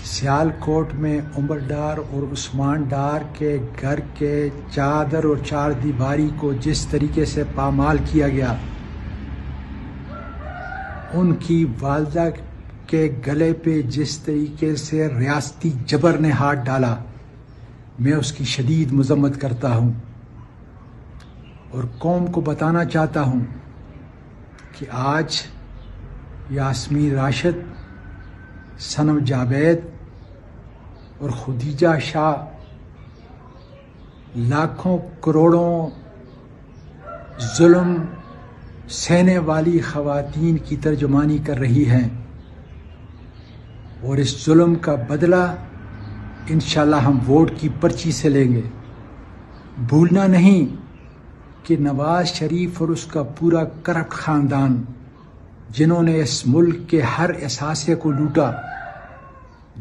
سیالکوٹ میں عمر ڈار اور عثمان ڈار کے گھر کے چادر اور چار دیواری کو جس طریقے سے پامال کیا گیا، ان کی والدہ کے گلے پہ جس طریقے سے ریاستی جبر نے ہاتھ ڈالا، میں اس کی شدید مذمت کرتا ہوں اور قوم کو بتانا چاہتا ہوں کہ آج یاسمین راشد، صنم جاوید اور خدیجہ شاہ لاکھوں کروڑوں ظلم سہنے والی خواتین کی ترجمانی کر رہی ہیں، اور اس ظلم کا بدلہ انشاءاللہ ہم ووٹ کی پرچی سے لیں گے۔ بھولنا نہیں کہ نواز شریف اور اس کا پورا کرپٹ خاندان، جنہوں نے اس ملک کے ہر اثاثے کو لوٹا،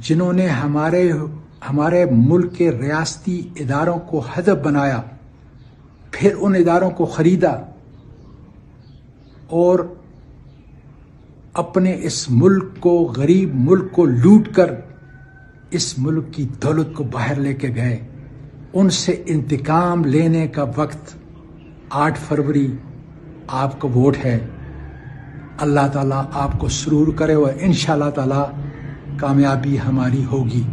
جنہوں نے ہمارے ملک کے ریاستی اداروں کو ہدف بنایا، پھر ان اداروں کو خریدا اور اپنے اس ملک کو، غریب ملک کو لوٹ کر اس ملک کی دولت کو باہر لے کے گئے، ان سے انتقام لینے کا وقت 8 فروری آپ کا ووٹ ہے۔ اللہ تعالیٰ آپ کو سرور کرے اور انشاءاللہ تعالیٰ کامیابی ہماری ہوگی۔